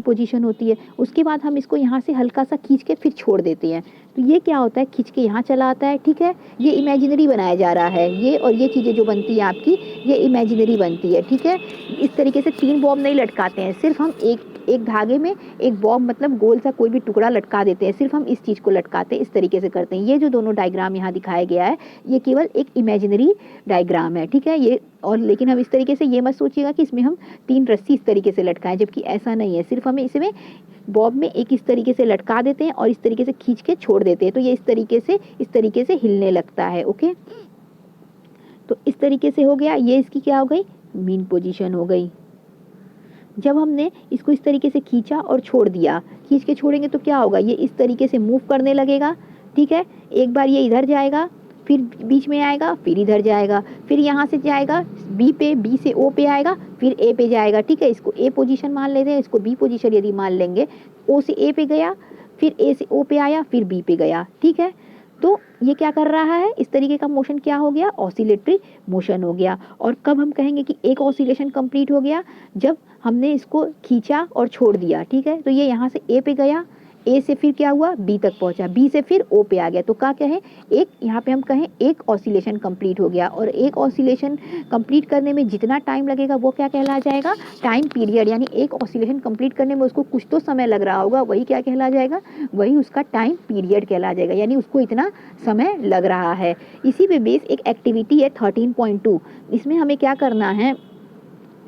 Position होती है। उसके बाद हम इसको यहाँ से हल्का सा खींच के फिर छोड़ देते हैं, तो ये क्या होता है, खींच के यहाँ चला आता है, ठीक है। ये इमेजिनरी बनाया जा रहा है, ये और ये चीज़ें जो बनती है आपकी, ये इमेजिनरी बनती है, ठीक है। इस तरीके से 3 बॉब नहीं लटकाते हैं, सिर्फ हम एक धागे में एक बॉब मतलब गोल सा कोई भी टुकड़ा लटका देते हैं, सिर्फ हम इस चीज़ को लटकाते हैं, इस तरीके से करते हैं। ये जो दोनों डायग्राम यहाँ दिखाया गया है, ये केवल एक इमेजिनरी डायग्राम है, ठीक है। ये और लेकिन हम इस तरीके से ये मत सोचिएगा कि इसमें हम 3 रस्सी इस तरीके से लटकाएं, जबकि ऐसा नहीं है। सिर्फ हमें इसमें बॉब में एक इस तरीके से लटका देते हैं और इस तरीके से खींच के छोड़ देते हैं, तो ये इस तरीके से हिलने लगता है, ओके। तो इस तरीके से हो गया, ये इसकी क्या हो गई, मीन पोजीशन हो गई। जब हमने इसको इस तरीके से खींचा और छोड़ दिया, खींच के छोड़ेंगे तो क्या होगा, ये इस तरीके से मूव करने लगेगा, ठीक है। एक बार ये इधर जाएगा, फिर बीच में आएगा, फिर इधर जाएगा, फिर यहाँ से जाएगा बी पे, बी से ओ पे आएगा, फिर ए पे जाएगा, ठीक है। इसको ए पोजीशन मान लेते हैं, इसको बी पोजीशन यदि मान लेंगे। ओ से ए पे गया, फिर ए से ओ पे आया, फिर बी पे गया, ठीक है। तो ये क्या कर रहा है, इस तरीके का मोशन क्या हो गया, ऑसिलेटरी मोशन हो गया। और कब हम कहेंगे कि एक ऑसिलेशन कंप्लीट हो गया, जब हमने इसको खींचा और छोड़ दिया, ठीक है। तो ये यहाँ से ए पे गया, ए से फिर क्या हुआ, बी तक पहुंचा, बी से फिर ओ पे आ गया, तो क्या कहें, एक यहाँ पे हम कहें एक ऑसिलेशन कंप्लीट हो गया। और एक ऑसिलेशन कंप्लीट करने में जितना टाइम लगेगा वो क्या कहला जाएगा, टाइम पीरियड। यानी एक ऑसिलेशन कंप्लीट करने में उसको कुछ तो समय लग रहा होगा, वही क्या कहला जाएगा, वही उसका टाइम पीरियड कहला जाएगा, यानी उसको इतना समय लग रहा है। इसी पे बेस एक एक्टिविटी है 13.2, इसमें हमें क्या करना है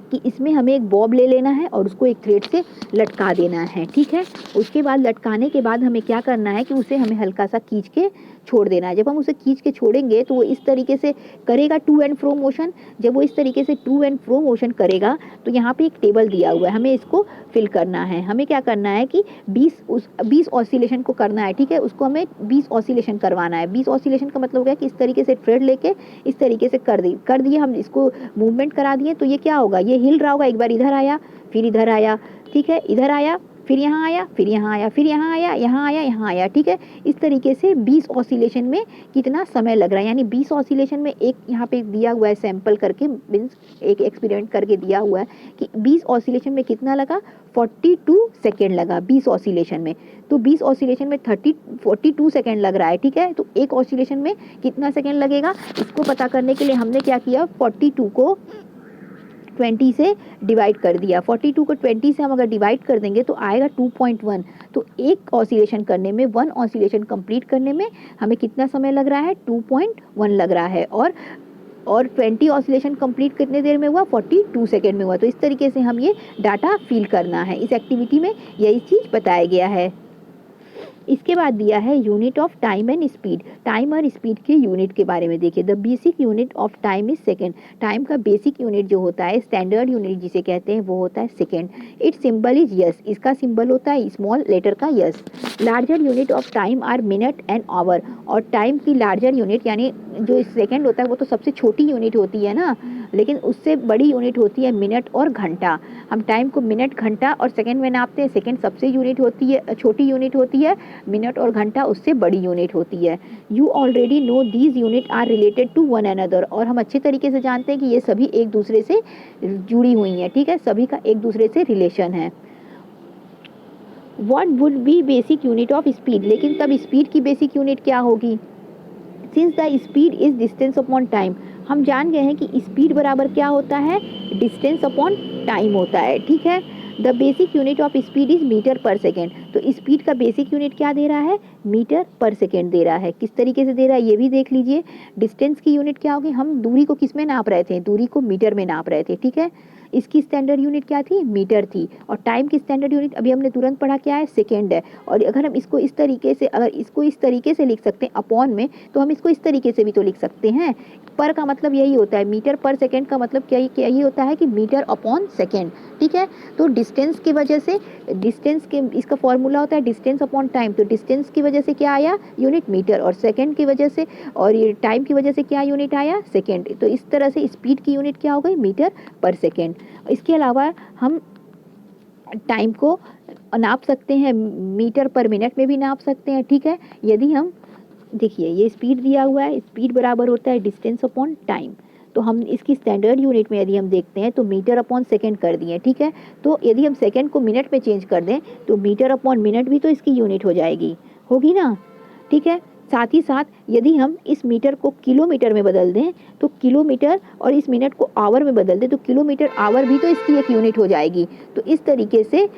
कि इसमें हमें एक बॉब ले लेना है और उसको एक थ्रेड से लटका देना है, ठीक है। उसके बाद लटकाने के बाद हमें क्या करना है कि उसे हमें हल्का सा खींच के छोड़ देना है। जब हम उसे खींच के छोड़ेंगे तो वो इस तरीके से करेगा टू एंड फ्रो मोशन। जब वो इस तरीके से टू एंड फ्रो मोशन करेगा तो यहाँ पे एक टेबल दिया हुआ है, हमें इसको फिल करना है। हमें क्या करना है कि 20 ऑसिलेशन को करना है, ठीक है। उसको हमें 20 ऑसिलेशन करवाना है। 20 ऑसिलेशन का मतलब हो गया कि इस तरीके से थ्रेड लेके इस तरीके से कर दिए हम, इसको मूवमेंट करा दिए, तो ये क्या होगा, ये हिल रहा होगा। एक बार इधर आया, फिर इधर आया, ठीक है, इधर आया, फिर यहाँ आया, फिर यहाँ आया, फिर यहाँ आया, यहाँ आया, यहाँ आया, ठीक है। इस तरीके से 20 ऑसिलेशन में कितना समय लग रहा है, यानी 20 ऑसिलेशन में एक यहाँ पे दिया हुआ है सैंपल करके, मीन्स एक एक्सपेरिमेंट करके दिया हुआ है कि 20 ऑसिलेशन में कितना लगा, 42 सेकेंड लगा 20 ऑसिलेशन में। तो 20 ऑसिलेशन में 42 सेकेंड लग रहा है, ठीक है। तो एक ऑसिलेशन में कितना सेकेंड लगेगा, इसको पता करने के लिए हमने क्या किया, 42 को 20 से डिवाइड कर दिया। 42 को 20 से हम अगर डिवाइड कर देंगे तो आएगा 2.1। तो एक ऑसिलेशन करने में, 1 ऑसिलेशन कंप्लीट करने में हमें कितना समय लग रहा है, 2.1 लग रहा है। और 20 ऑसिलेशन कंप्लीट कितने देर में हुआ, 42 सेकेंड में हुआ। तो इस तरीके से हम ये डाटा फिल करना है। इस एक्टिविटी में यही चीज़ बताया गया है। इसके बाद दिया है unit of time and speed. Time और स्पीड के यूनिट के बारे में देखिए। The basic unit of time is second. Time का बेसिक यूनिट जो होता है, स्टैंडर्ड यूनिट जिसे कहते हैं, वो होता है second. Its symbol is s. इसका सिंबल होता है स्मॉल लेटर का s. Larger unit of time are minute and hour. और टाइम की लार्जर यूनिट यानी जो सेकेंड होता है वो तो सबसे छोटी यूनिट होती है ना, लेकिन उससे बड़ी यूनिट होती है मिनट और घंटा। हम टाइम को मिनट, घंटा और सेकेंड में नापते हैं। सेकेंड सबसे यूनिट होती है, छोटी यूनिट होती है, मिनट और घंटा उससे बड़ी यूनिट होती है। You already know these unit are related to one another. और हम अच्छे तरीके से जानते हैं कि ये सभी एक दूसरे से जुड़ी हुई हैं, ठीक है, सभी का एक दूसरे से रिलेशन है। What would be basic unit of speed. लेकिन तब स्पीड की बेसिक यूनिट क्या होगी, since the speed is distance upon time. हम जान गए हैं कि स्पीड बराबर क्या होता है, डिस्टेंस अपॉन टाइम होता है, ठीक है। The basic unit of speed is metre per second. तो स्पीड का बेसिक यूनिट क्या दे रहा है, मीटर पर सेकेंड दे रहा है। किस तरीके से दे रहा है ये भी देख लीजिए। डिस्टेंस की यूनिट क्या होगी, हम दूरी को किस में नाप रहे थे, दूरी को मीटर में नाप रहे थे, ठीक है। इसकी स्टैंडर्ड यूनिट क्या थी, मीटर थी। और टाइम की स्टैंडर्ड यूनिट अभी हमने तुरंत पढ़ा क्या है, सेकेंड है। और अगर हम इसको इस तरीके से, अगर इसको इस तरीके से लिख सकते हैं अपॉन में, तो हम इसको इस तरीके से भी तो लिख सकते हैं। पर का मतलब यही होता है, मीटर पर सेकेंड का मतलब क्या यही होता है कि मीटर अपॉन सेकेंड, ठीक है। तो डिस्टेंस की वजह से, डिस्टेंस के इसका फॉर्मूला होता है डिस्टेंस अपॉन टाइम। तो डिस्टेंस की वजह से क्या आया, यूनिट मीटर। और सेकेंड की वजह से, और ये टाइम की वजह से क्या यूनिट आया, सेकेंड। तो इस तरह से स्पीड की यूनिट क्या हो गई, मीटर पर सेकेंड। इसके अलावा हम टाइम को नाप सकते हैं मीटर पर मिनट में भी नाप सकते हैं, ठीक है। यदि हम देखिए, ये स्पीड दिया हुआ है, स्पीड बराबर होता है डिस्टेंस अपॉन टाइम। तो हम इसकी स्टैंडर्ड यूनिट में यदि हम देखते हैं तो मीटर अपॉन सेकेंड कर दिए, ठीक है। तो यदि हम सेकेंड को मिनट में चेंज कर दें तो मीटर अपॉन मिनट भी तो इसकी यूनिट हो जाएगी, होगी ना, ठीक है। साथ ही साथ यदि हम इस मीटर को किलोमीटर में बदल दें तो किलोमीटर, और इस मिनट को आवर में बदल दें तो किलोमीटर आवर भी तो इसकी एक यूनिट हो जाएगी। तो इस तरीके से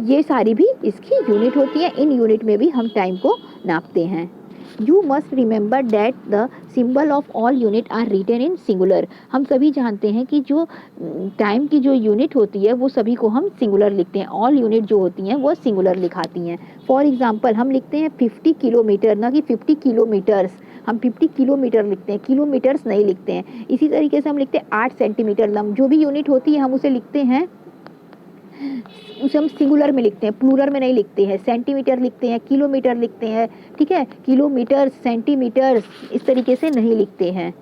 ये सारी भी इसकी यूनिट होती है, इन यूनिट में भी हम टाइम को नापते हैं। You must remember that the symbol of all unit are written in singular. हम सभी जानते हैं कि जो टाइम की जो यूनिट होती है वो सभी को हम सिंगुलर लिखते हैं, ऑल यूनिट जो होती हैं वो सिंगुलर लिखाती हैं। फॉर एग्जांपल हम लिखते हैं 50 किलोमीटर, ना कि 50 किलोमीटर्स। हम 50 किलोमीटर लिखते हैं, किलोमीटर्स नहीं लिखते हैं। इसी तरीके से हम लिखते हैं 8 सेंटीमीटर लंब, जो भी यूनिट होती है हम उसे लिखते हैं, उसे हम सिंगुलर में लिखते हैं, प्लूरल में नहीं लिखते हैं। सेंटीमीटर लिखते हैं, किलोमीटर लिखते हैं, ठीक है, किलोमीटर, सेंटीमीटर, इस तरीके से नहीं लिखते हैं।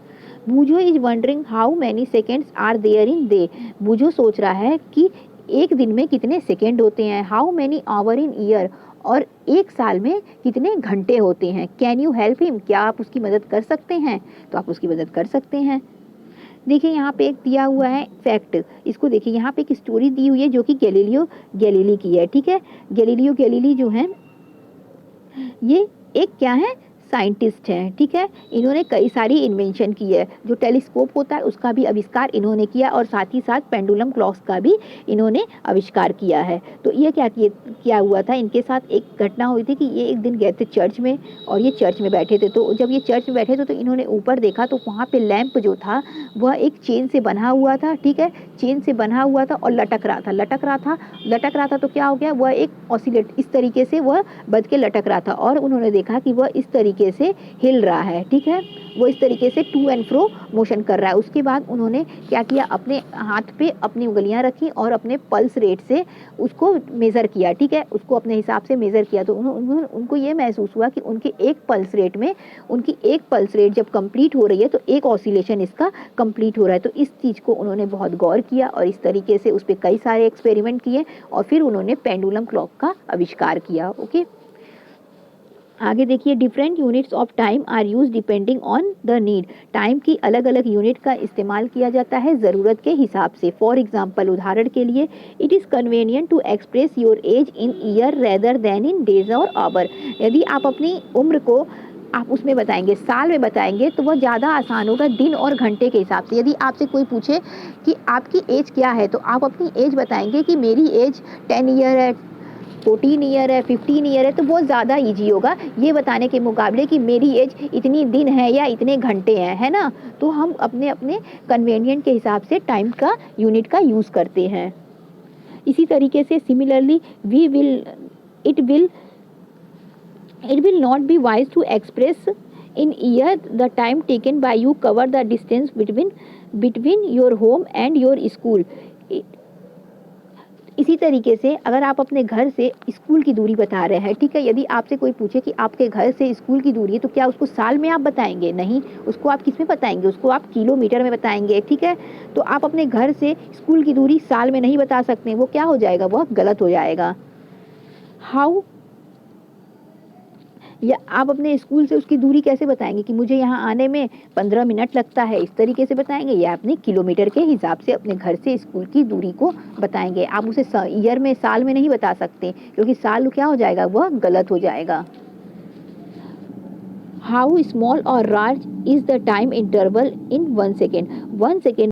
Boojho is wondering how many seconds are there in day. Boojho सोच रहा है कि एक दिन में कितने सेकेंड होते हैं। How many hour in year, और एक साल में कितने घंटे होते हैं। कैन यू हेल्प हिम, क्या आप उसकी मदद कर सकते हैं। तो आप उसकी मदद कर सकते हैं। देखिए यहाँ पे एक दिया हुआ है फैक्ट, इसको देखिए, यहाँ पे एक स्टोरी दी हुई है जो कि गैलीलियो गैलीली की है, ठीक है। गैलीलियो गैलीली जो है ये एक क्या है, साइंटिस्ट हैं, ठीक है। इन्होंने कई सारी इन्वेंशन की है। जो टेलीस्कोप होता है उसका भी आविष्कार इन्होंने किया, और साथ ही साथ पेंडुलम क्लॉक्स का भी इन्होंने आविष्कार किया है। तो ये क्या हुआ था, इनके साथ एक घटना हुई थी कि ये एक दिन गए थे चर्च में, और ये चर्च में बैठे थे। तो जब ये चर्च में बैठे थे तो इन्होंने ऊपर देखा तो वहाँ पे लैंप जो था वह एक चेन से बंधा हुआ था, ठीक है, चेन से बंधा हुआ था और लटक रहा था। तो क्या हो गया, वह एक ऑसिलेट, इस तरीके से वह बज के लटक रहा था, और उन्होंने देखा कि वह इस तरीके से हिल रहा है, ठीक है, वो इस तरीके से टू एंड फ्रो मोशन कर रहा है। उसके बाद उन्होंने क्या किया, अपने हाथ पे अपनी उंगलियां रखी और अपने पल्स रेट से उसको मेज़र किया, ठीक है, उसको अपने हिसाब से मेज़र किया। तो उनको ये महसूस हुआ कि उनकी एक पल्स रेट जब कंप्लीट हो रही है तो एक ऑसिलेशन इसका कंप्लीट हो रहा है। तो इस चीज़ को उन्होंने बहुत गौर किया और इस तरीके से उस पर कई सारे एक्सपेरिमेंट किए, और फिर उन्होंने पेंडुलम क्लॉक का आविष्कार किया। ओके, आगे देखिए, different units of time are use depending on the need. Time की अलग अलग यूनिट का इस्तेमाल किया जाता है ज़रूरत के हिसाब से। फॉर एग्जांपल, उदाहरण के लिए, it is convenient to express your age in year rather than in days or hour. यदि आप अपनी उम्र को आप उसमें बताएंगे, साल में बताएंगे, तो वह ज़्यादा आसान होगा दिन और घंटे के हिसाब से। यदि आपसे कोई पूछे कि आपकी एज क्या है तो आप अपनी एज बताएंगे कि मेरी एज 10 ईयर है, 14 ईयर है, 15 ईयर है, तो बहुत ज़्यादा ईजी होगा ये बताने के मुकाबले कि मेरी एज इतनी दिन है या इतने घंटे हैं, है ना। तो हम अपने अपने कन्वेनियंट के हिसाब से टाइम का यूनिट का यूज़ करते हैं। इसी तरीके से similarly it will not be wise to express in year the time taken by you cover the distance between your home and your school। इसी तरीके से अगर आप अपने घर से स्कूल की दूरी बता रहे हैं, ठीक है, यदि आपसे कोई पूछे कि आपके घर से स्कूल की दूरी है, तो क्या उसको साल में आप बताएंगे? नहीं, उसको आप किस में बताएंगे? उसको आप किलोमीटर में बताएंगे, ठीक है। तो आप अपने घर से स्कूल की दूरी साल में नहीं बता सकते, वो क्या हो जाएगा, वह गलत हो जाएगा। हाउ, या आप अपने स्कूल से उसकी दूरी कैसे बताएंगे कि मुझे यहाँ आने में 15 मिनट लगता है, इस तरीके से बताएंगे, या अपने किलोमीटर के हिसाब से अपने घर से स्कूल की दूरी को बताएंगे। आप उसे ईयर में, साल में नहीं बता सकते, क्योंकि साल क्या हो जाएगा, वह गलत हो जाएगा। हाउ स्मॉल और large is the time interval in 1 second. 1 second